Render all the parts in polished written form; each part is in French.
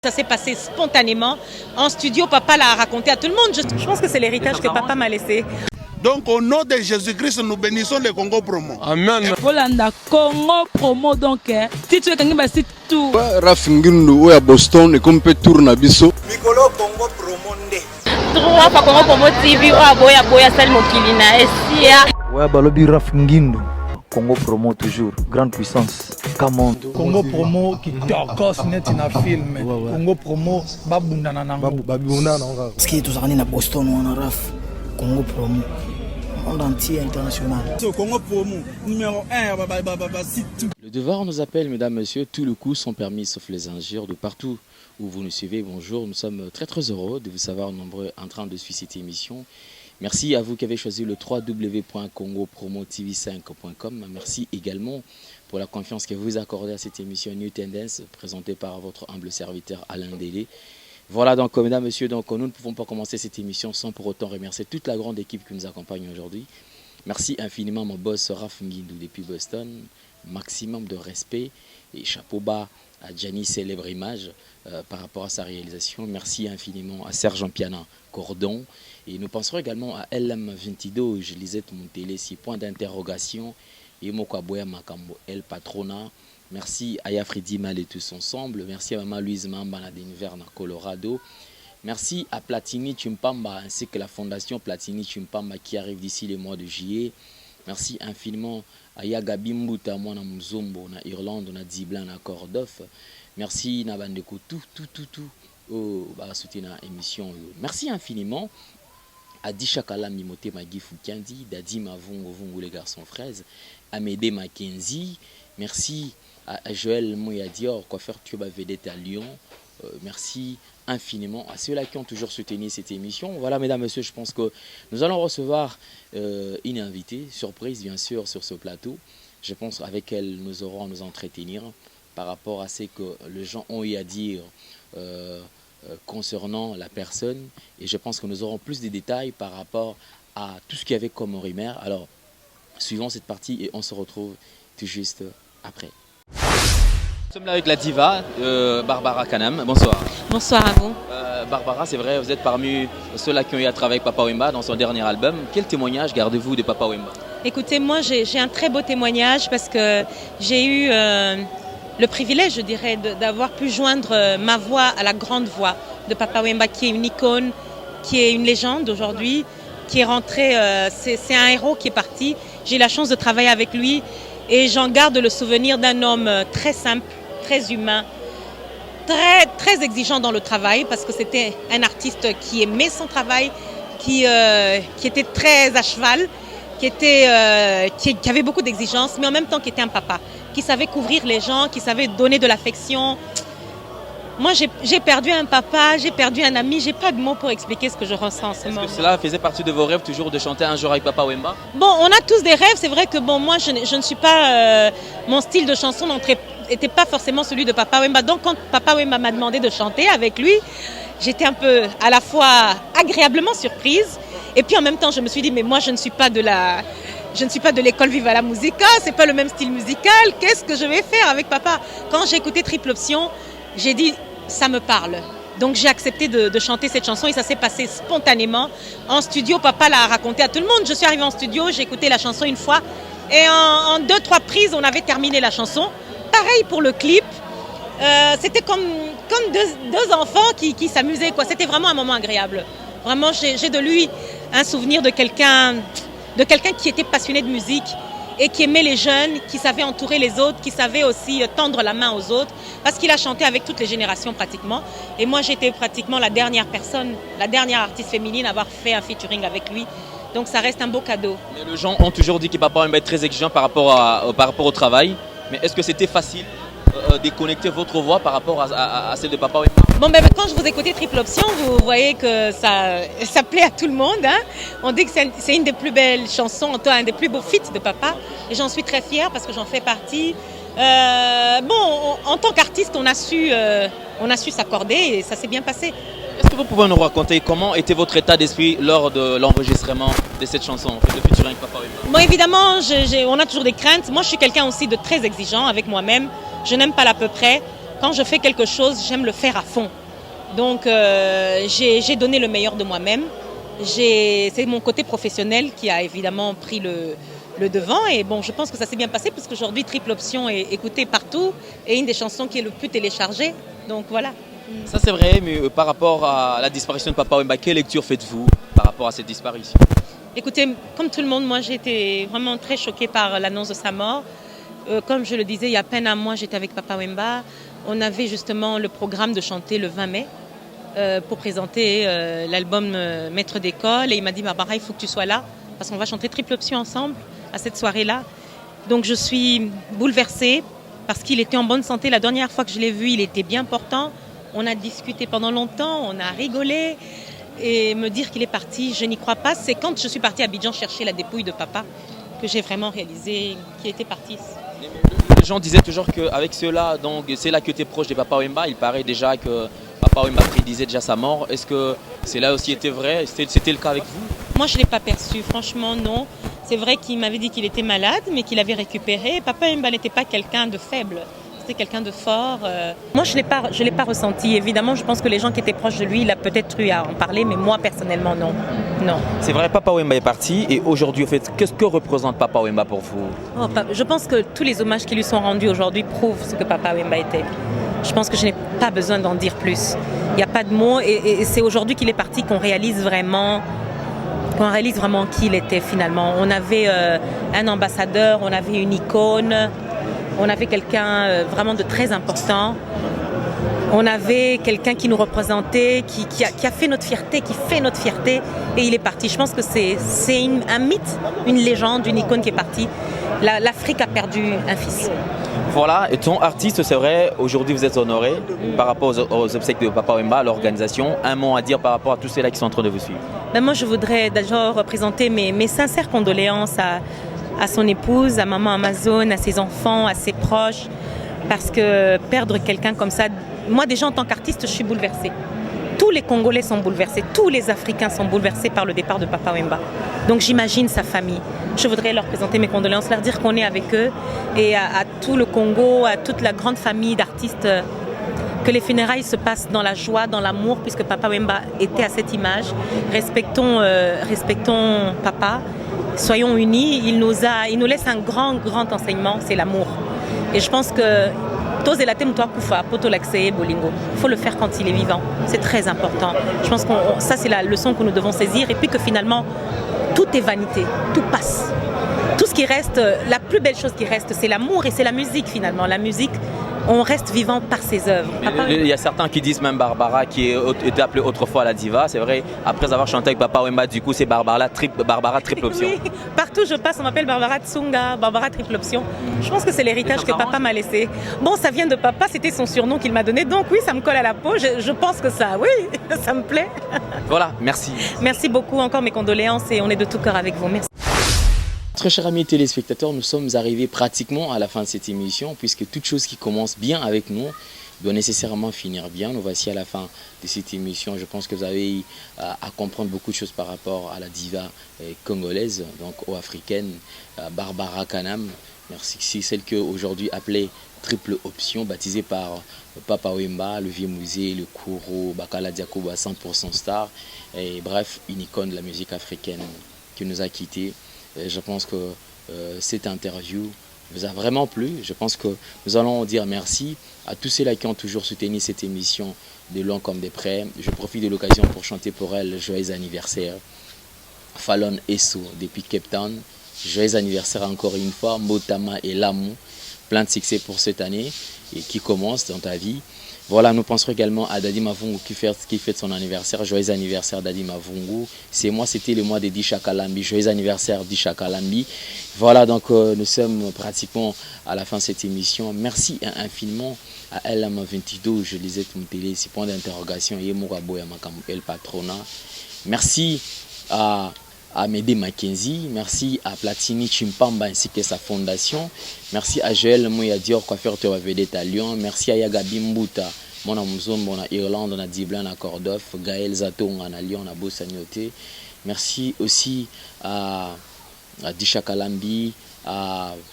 Ça s'est passé spontanément. En studio, papa l'a raconté à tout le monde. Je pense que c'est l'héritage que papa m'a laissé. Donc au nom de Jésus-Christ, nous bénissons le Congo Promo. Amen. Volanda Congo Promo donc. Si tu es quelqu'un qui tout. Raf Ngindu à Boston et comme peut tourner biso. Mikolo Congo Promo nde. Trois fois Congo Promo TV ou aboya boya sal mokilina esia. Ouais balobi Raf Ngindu. Congo Promo toujours, grande puissance. Congo Promo qui torcos net in a film. Congo Promo babunda na nango. Babunda na nango. Ce qui est toujours à Boston on a Raf Congo Promo. Monde entier international. Congo Promo numéro 1 Le devoir nous appelle, mesdames, messieurs, tous les coups sont permis sauf les injures de partout où vous nous suivez. Bonjour, nous sommes très heureux de vous savoir nombreux en train de suivre cette émission. Merci à vous qui avez choisi le www.congopromotv5.com. Merci également pour la confiance que vous accordez à cette émission New Tendance présentée par votre humble serviteur Alain Délé. Voilà donc, mesdames, messieurs, donc, nous ne pouvons pas commencer cette émission sans pour autant remercier toute la grande équipe qui nous accompagne aujourd'hui. Merci infiniment mon boss Raf Ngindu depuis Boston. Maximum de respect et chapeau bas à Gianni Célèbre Image par rapport à sa réalisation. Merci infiniment à Serge Piana Cordon. Et nous penserons également à LM22, je lisais tout mon télé, 6 points d'interrogation. Et Mokaboya Makambo, El Patrona. Merci à Yafridi Mal et tous ensemble. Merci à Maman Louise Mamba d'Univers dans Colorado. Merci à Platini Chumpamba ainsi que la fondation Platini Chumpamba qui arrive d'ici les mois de juillet. Merci infiniment à Yagabi Mbuta, moi na Muzombo, na Irlande, na Diblan, na Cordof. Merci na Bandeko, tout. Soutenir l'émission. Merci infiniment à Dishakala Mimote Magi Foukiandi, Dadi Mavungo Vungo les garçons fraises, Amédée Mackenzie. Merci à Joël Mouyadior, coiffeur Tuba Vedette à Lyon. Merci infiniment à ceux-là qui ont toujours soutenu cette émission. Voilà, mesdames, messieurs, je pense que nous allons recevoir une invitée, surprise bien sûr, sur ce plateau. Je pense avec elle, nous aurons à nous entretenir par rapport à ce que les gens ont eu à dire concernant la personne. Et je pense que nous aurons plus de détails par rapport à tout ce qu'il y avait comme rumeur. Alors, suivons cette partie et on se retrouve tout juste après. Nous sommes là avec la diva Barbara Kanam. Bonsoir. Bonsoir à vous. Barbara, c'est vrai, vous êtes parmi ceux-là qui ont eu à travailler avec Papa Wemba dans son dernier album. Quel témoignage gardez-vous de Papa Wemba? Écoutez, moi j'ai un très beau témoignage parce que j'ai eu le privilège, je dirais, d'avoir pu joindre ma voix à la grande voix de Papa Wemba, qui est une icône, qui est une légende aujourd'hui, qui est rentré, c'est un héros qui est parti. J'ai eu la chance de travailler avec lui et j'en garde le souvenir d'un homme très simple, très humain, très exigeant dans le travail parce que c'était un artiste qui aimait son travail, qui était très à cheval, qui avait beaucoup d'exigences, mais en même temps qui était un papa, qui savait couvrir les gens, qui savait donner de l'affection. Moi, j'ai perdu un papa, j'ai perdu un ami, j'ai pas de mots pour expliquer ce que je ressens en ce moment. Est-ce que cela faisait partie de vos rêves toujours de chanter un jour avec Papa Wemba? Bon, on a tous des rêves, c'est vrai que bon, moi je ne suis pas, mon style de chanson n'était pas forcément celui de Papa Wemba. Donc quand Papa Wemba m'a demandé de chanter avec lui, j'étais un peu à la fois agréablement surprise et puis en même temps je me suis dit mais moi je ne suis pas de l'école Viva la Musica, c'est pas le même style musical, qu'est-ce que je vais faire avec papa? Quand j'ai écouté Triple Option, j'ai dit ça me parle. Donc j'ai accepté de chanter cette chanson et ça s'est passé spontanément. En studio, papa l'a raconté à tout le monde. Je suis arrivée en studio, j'ai écouté la chanson une fois et en 2-3 prises, on avait terminé la chanson. Pareil pour le clip. C'était comme deux enfants qui s'amusaient, quoi. C'était vraiment un moment agréable. Vraiment, j'ai de lui un souvenir de quelqu'un qui était passionné de musique et qui aimait les jeunes, qui savait entourer les autres, qui savait aussi tendre la main aux autres, parce qu'il a chanté avec toutes les générations pratiquement. Et moi, j'étais pratiquement la dernière artiste féminine à avoir fait un featuring avec lui. Donc ça reste un beau cadeau. Mais les gens ont toujours dit que Papa Wemba est très exigeant par rapport au travail. Mais est-ce que c'était facile de connecter votre voix par rapport à celle de Papa Wemba? Bon, quand je vous écoutez Triple Option, vous voyez que ça plaît à tout le monde. Hein. On dit que c'est une des plus belles chansons, un des plus beaux feats de papa. Et j'en suis très fière parce que j'en fais partie. En tant qu'artiste, on a su s'accorder et ça s'est bien passé. Est-ce que vous pouvez nous raconter comment était votre état d'esprit lors de l'enregistrement de cette chanson, le featuring avec Papa Wemba? Bon, évidemment, on a toujours des craintes. Moi, je suis quelqu'un aussi de très exigeant avec moi-même. Je n'aime pas l'à peu près. quand je fais quelque chose, j'aime le faire à fond. Donc j'ai donné le meilleur de moi-même. C'est mon côté professionnel qui a évidemment pris le devant. Et bon, je pense que ça s'est bien passé parce qu'aujourd'hui, Triple Option est écoutée partout et une des chansons qui est le plus téléchargée. Donc voilà. Ça c'est vrai, mais par rapport à la disparition de Papa Wemba, quelle lecture faites-vous par rapport à cette disparition? Écoutez, comme tout le monde, moi j'ai été vraiment très choquée par l'annonce de sa mort. Comme je le disais, il y a à peine un mois, j'étais avec Papa Wemba. On avait justement le programme de chanter le 20 mai pour présenter l'album Maître d'école. Et il m'a dit, Barbara, il faut que tu sois là parce qu'on va chanter Triple Option ensemble à cette soirée-là. Donc je suis bouleversée parce qu'il était en bonne santé. La dernière fois que je l'ai vu, il était bien portant. On a discuté pendant longtemps, on a rigolé. Et me dire qu'il est parti, je n'y crois pas. C'est quand je suis partie à Abidjan chercher la dépouille de papa que j'ai vraiment réalisé qu'il était parti. Les gens disaient toujours qu'avec cela, donc c'est là que tu es proche de Papa Wemba. Il paraît déjà que Papa Wemba prédisait déjà sa mort. Est-ce que cela aussi était vrai? C'était le cas avec vous? Moi, je ne l'ai pas perçu, franchement, non. C'est vrai qu'il m'avait dit qu'il était malade, mais qu'il avait récupéré. Papa Wemba n'était pas quelqu'un de faible. C'était quelqu'un de fort. Moi, je ne l'ai pas ressenti. Évidemment, je pense que les gens qui étaient proches de lui, il a peut-être eu à en parler, mais moi, personnellement, non. Non. C'est vrai, Papa Wemba est parti. Et aujourd'hui, au fait, qu'est-ce que représente Papa Wemba pour vous? Je pense que tous les hommages qui lui sont rendus aujourd'hui prouvent ce que Papa Wemba était. Je pense que je n'ai pas besoin d'en dire plus. Il n'y a pas de mots. Et c'est aujourd'hui qu'il est parti qu'on réalise vraiment qui il était finalement. On avait un ambassadeur, on avait une icône. On avait quelqu'un vraiment de très important. On avait quelqu'un qui nous représentait, qui a fait notre fierté, qui fait notre fierté. Et il est parti. Je pense que c'est un mythe, une légende, une icône qui est partie. L'Afrique a perdu un fils. Voilà, et ton artiste, c'est vrai, aujourd'hui vous êtes honoré par rapport aux obsèques de Papa Wemba, à l'organisation. Un mot à dire par rapport à tous ceux-là qui sont en train de vous suivre? Moi, je voudrais d'abord présenter mes sincères condoléances à son épouse, à maman Amazon, à ses enfants, à ses proches, parce que perdre quelqu'un comme ça, moi déjà en tant qu'artiste, je suis bouleversée. Tous les Congolais sont bouleversés, tous les Africains sont bouleversés par le départ de Papa Wemba. Donc j'imagine sa famille. Je voudrais leur présenter mes condoléances, leur dire qu'on est avec eux et à tout le Congo, à toute la grande famille d'artistes, que les funérailles se passent dans la joie, dans l'amour, puisque Papa Wemba était à cette image. Respectons Papa. Soyons unis, il nous laisse un grand enseignement, c'est l'amour. Et je pense que il faut le faire quand il est vivant, c'est très important. Je pense que ça c'est la leçon que nous devons saisir et puis que finalement tout est vanité, tout passe. Tout ce qui reste, la plus belle chose qui reste, c'est l'amour et c'est la musique finalement. La musique, on reste vivant par ses œuvres. Il y a certains qui disent même Barbara, qui était appelée autrefois la diva. C'est vrai, après avoir chanté avec Papa Wemba, du coup c'est Barbara Triple Option. Oui, partout je passe, on m'appelle Barbara Tsunga, Barbara Triple Option. Je pense que c'est l'héritage que papa m'a laissé. Bon, ça vient de papa, c'était son surnom qu'il m'a donné. Donc oui, ça me colle à la peau. Je pense que ça, oui, ça me plaît. Voilà, merci. Merci beaucoup, encore mes condoléances et on est de tout cœur avec vous. Merci. Très chers amis téléspectateurs, nous sommes arrivés pratiquement à la fin de cette émission puisque toute chose qui commence bien avec nous doit nécessairement finir bien. Nous voici à la fin de cette émission. Je pense que vous avez eu à comprendre beaucoup de choses par rapport à la diva congolaise, donc ou africaine, Barbara Kanam. Merci, c'est celle qu'aujourd'hui appelée Triple Option, baptisée par Papa Wemba, le Vieux Musée, le Kourou, Bakala Diakoba 100% star. Et bref, une icône de la musique africaine qui nous a quittés. Je pense que cette interview vous a vraiment plu. Je pense que nous allons dire merci à tous ceux-là qui ont toujours soutenu cette émission de loin comme de près. Je profite de l'occasion pour chanter pour elle joyeux anniversaire. Fallon Esso depuis Cape Town. Joyeux anniversaire encore une fois. Motama et Lamu. Plein de succès pour cette année et qui commence dans ta vie. Voilà, nous penserons également à Dadi Mavungu qui fête son anniversaire. Joyeux anniversaire Dadi Mavungu. C'était le mois de Disha Kalambi. Joyeux anniversaire Disha Kalambi. Voilà, donc nous sommes pratiquement à la fin de cette émission. Merci infiniment à LM22. Je lisais ton télé, c'est point d'interrogation. El Patrona. Merci à Médé Mackenzie, merci à Platini Chimpamba ainsi que sa fondation, merci à Joël Mouyadior, coiffeur de vedette à Lyon, merci à Yagabi Mbuta, mon Amazon, à Irlande, on a Diblan à Cordoff, Gaël Zato, on a Lyon, on a Bossagnoté, merci aussi à Disha Kalambi,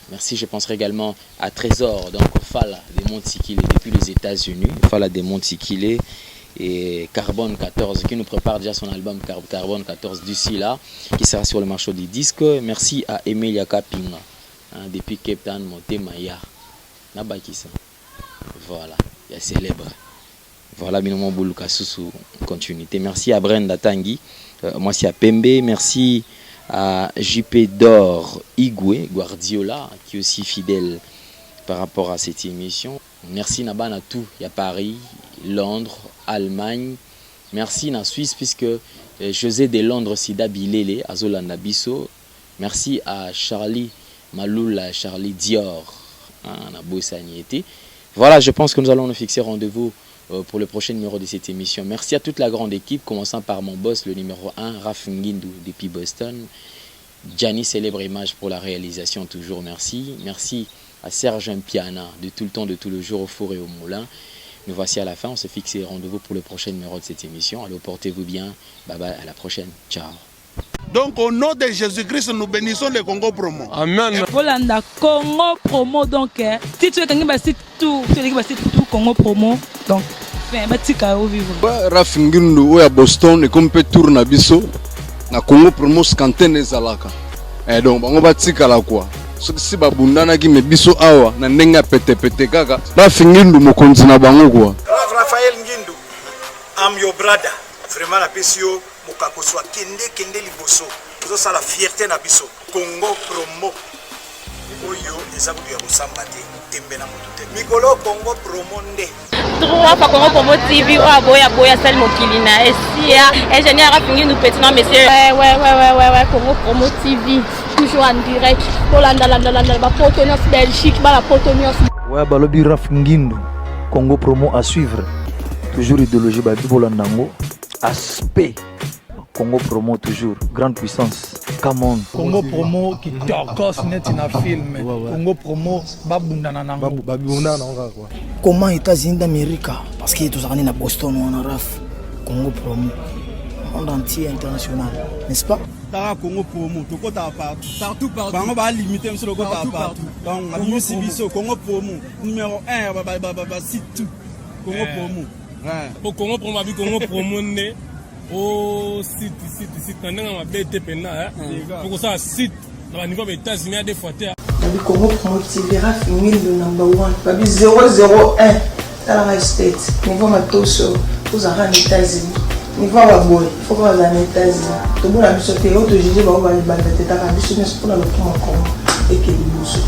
Merci, je penserai également à Trésor, donc Fala des Monts-Sikile depuis les États-Unis, Fala des Monts-Sikile et Carbone 14 qui nous prépare déjà son album Carbone 14 d'ici là, qui sera sur le marché des disques. Merci à Emilia Kapinga, depuis Cape Town, Montemaya, Nabakisa. Voilà, il y a célèbre. Voilà, Binomo Bouluka Soussou, continuité. Merci à Brenda Tanguy, moi c'est à Pembe. Merci à JP Dor Igwe Guardiola, qui est aussi fidèle par rapport à cette émission. Merci Naban à tout, il y a Paris, Londres, Allemagne. Merci na Suisse, puisque José de Londres Sida Bilele, Azolanda Bisso. Merci à Charlie Maloula, Charlie Dior, na Bossaniété. Voilà, je pense que nous allons nous fixer rendez-vous pour le prochain numéro de cette émission. Merci à toute la grande équipe, commençant par mon boss, le numéro 1, Raph Ngindou depuis Boston. Gianni, célèbre image pour la réalisation, toujours merci. Merci à Serge Mpiana, de tout le temps, de tout le jour, au four et au moulin. Nous voici à la fin, on se fixe rendez-vous pour le prochain numéro de cette émission. Alors portez-vous bien, bye bye, à la prochaine, ciao. Donc au nom de Jésus-Christ, nous bénissons le Congo Promo. Amen. Volanda Congo Promo donc si tu es quelqu'un bah c'est tout Congo Promo donc enfin batika au vivre. Raph Ngindou oya Boston et comme peut tourner biso na Congo Promo skantene zalaka. Et donc bango batika la quoi. Si babundana ki me biso awa na ndenga pete kaka. Raph Ngindou mokonzi na bango quoi. Raphaël Ngindou, I'm your brother. Vraiment la pesio mokakoswa kende liboso. Ozo sala fierté na biso. Congo Promo. Oyo ezabu ya bosamba te. Tembe na moto te. Mikolo Congo Promo nde. Trois fois Congo Promo TV boya sel mokili na esia. Ingénieur a fini nous petit non monsieur. Ouais Congo Promo TV toujours en direct. Bolanda ba Portonios Belgique, ba la Portonios. Ouais balobi Raph Ngindou, Congo Promo à suivre. Toujours idéologie ba Bolandango. Aspect Congo Promo toujours grande puissance. Come on. Congo Promo qui torcos net na film. Congo Promo babundana nango. Babundana nango quoi. Comment États-Unis d'Amérique parce que tout ça on est à Boston on a Raph Congo Promo monde entier international, n'est-ce pas? Tara Congo Promo, toko ta partout. Bango ba limiter monsieur le kota partout. Donc on a mis Sibiso Congo Promo numéro 1 ba site tout. Congo Promo. Au Congo Promo abi Congo Promo né au site quand on a BTP na pour ça site dans le niveau des États-Unis des fois le Congo Promo TV Raph Ngindou number 1 babi 001 dans la state niveau matoso aux États-Unis niveau wa boy faut que les États-Unis tout le monde a mis sur théâtre de juger ba ba tête à biso mais pour le Congo et que